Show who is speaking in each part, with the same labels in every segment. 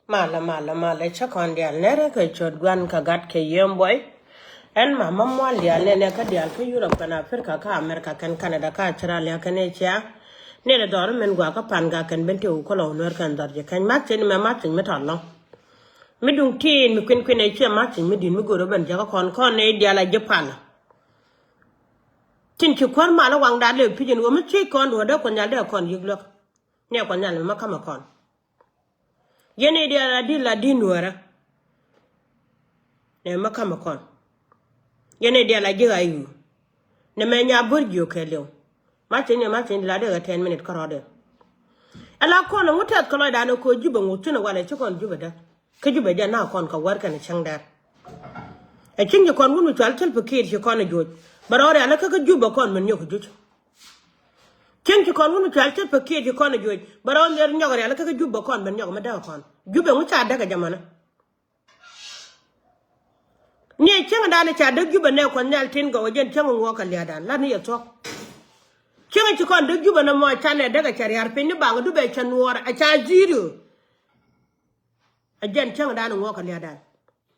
Speaker 1: Mala chakon dial nere ke chodwan kagat ke yemboy en mama mwal dial ne ka dial ke Europe kana Africa ka America kan Canada ka Australia kan Asia ne le dor men gwa ka panga kan bente u ko lo Nuer kan darje kan matin me matin me tollo mi dung tin mi kwen e che matin mi din mi goro ban jaga kon ne dial a Japan tin ki kwar mala wang da le pijin wo mi che kon do da kon ya da kon yiglok ne kon ya ma kama kon yene dia la di Nuer ne makama kon yene dia la jiga yu ne me nya burjo kelew matin la de 10 minutes karode ala kon ngutat ko da no ko juba ngutuna wala ci kon juba da ka juba da na kon ka war kan changda e cinje kon wonu tal pakir ci kon joj barore ala ka juba kon men ñoko joj cinje kon wonu tal pakir ci kon joj barore ler ñogare ala ka juba kon men ñoko ma da kon juba nguta daga jamana ne cenga dana cha da juba ne kon nyal tin ga wajen cenga ngoka liadan la ni yato cenga ci kon da juba na mo chane daga chari har pin ba ngu be chan wor a cha zero a jen cenga dana ngoka liadan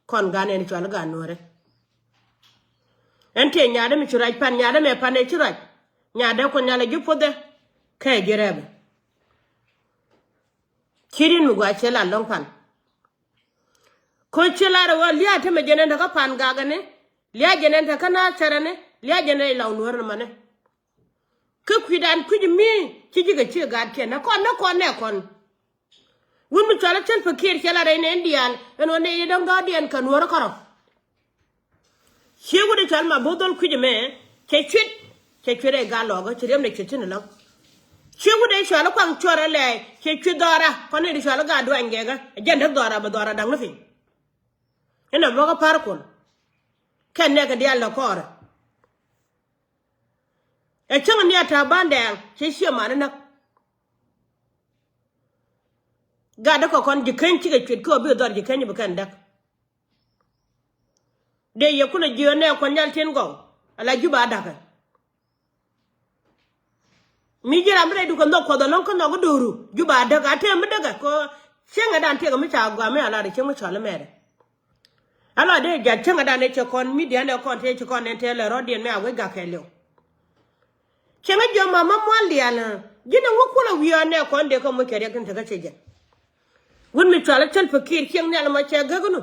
Speaker 1: kon gane ni chwal ga nore ente nyaade mi churaj pan nyaade me pan e churaj nyaade ko nyala jupode kay gerebe kirin mu gwa chela long pan ko chela wa liya te me jenen ka pan gaga ne liya jenen ta kana charane liya jenen law Nuer mane ke kwidan kuji mi ci jiga ci ga ke na kon ne kon wun mi chala chen fakir chela re ne indian en wonde yedam ga dien kan Nuer karo chegu de chal ma bodol kuji me che chwere ga logo chirem ne chitin lo chegu de chala kwang chora le che chudora kon ne chala ga do angega jenda dora ba dora dang fi ina boga parkon kan ne ga dia la kora e chang ni ata bande che shi ma na ga da ko kon jikan ci ga chwet ko bi dor jikan ni bukan dak de ye kuna jiyo ne kon nyal ten go ala juba daka mi jira mre du ko ndo ko do non ko no go duru juba daga te mi daga ko chenga dan te ga mi cha gwa me ala de chemu chale mere ala de ja chenga dan ne che kon mi de ne kon te che kon ne te le rodien me awe ga kelo chenga jo mama mwali ala jina wo kula wiya ne kon de ko mo kere kan te ga che je won mi chale chal fakir cheng ne ala ma che ga gunu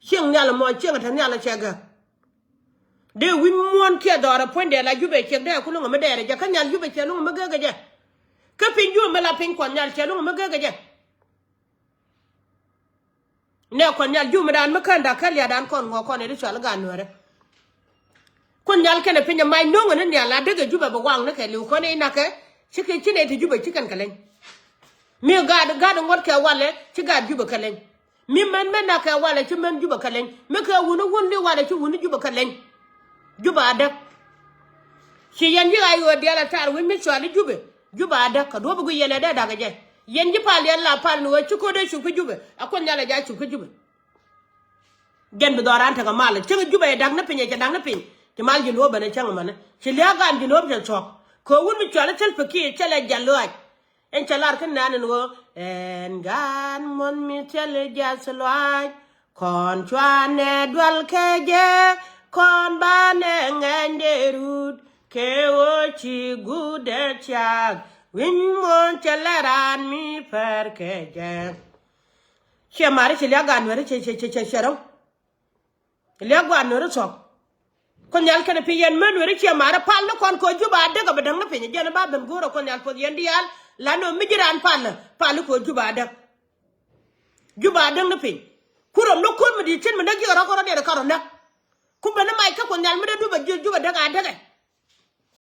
Speaker 1: cheng ne ala mo cheng ta ne ala che ga de win mon ke dora ponde la jube che de ko ngo me de ja kan nyal jube che ngo me ga ga je ka pin ju me la pin kon nyal che ngo me ga ga je ne kon nyal ju me dan me kan da kal ya dan kon ngo kon ne chal ga Nuer kon nyal ke ne pin mai no ngo ne la de ga jube ba wang ne ke lu ko ne na ke chike chine te jube chikan kalen mi ga ngot ke wale chi ga jube kalen mi men na ke wale chi men jube kalen me ke wonu wonde wale chi wonu jube kalen juba adak si yanji ayo de la tar wi mi chwali juba adak ka do bugu yele da daga je yanji pal yalla pal no ci ko de chu ku jube akon yalla ja chu ku jube gen bi doranta ga mal ci juba e dag na pinye ci dag na pin ci mal ji no bane chang man ci liya ga ji no bi chok ko wun mi chwali tel peki ci la jallo en chalar kan nan no en gan mon mi tel jaslo kon chwane dwal keje kon bane ngende rut ke ochi gude chag win mon cheleran mi per keje che mari che liaga Nuer che chero liaga Nuer so kon yal kene piyen men Nuer che mara pal kon ko juba daga badang na pinye jena ba ben goro kon yal po yendial la no mijiran pal ko juba dang na pin kurom no kon mi di chen mi dagi ro ko de karo na kumba na mai ka kon yal mi da duba juba daga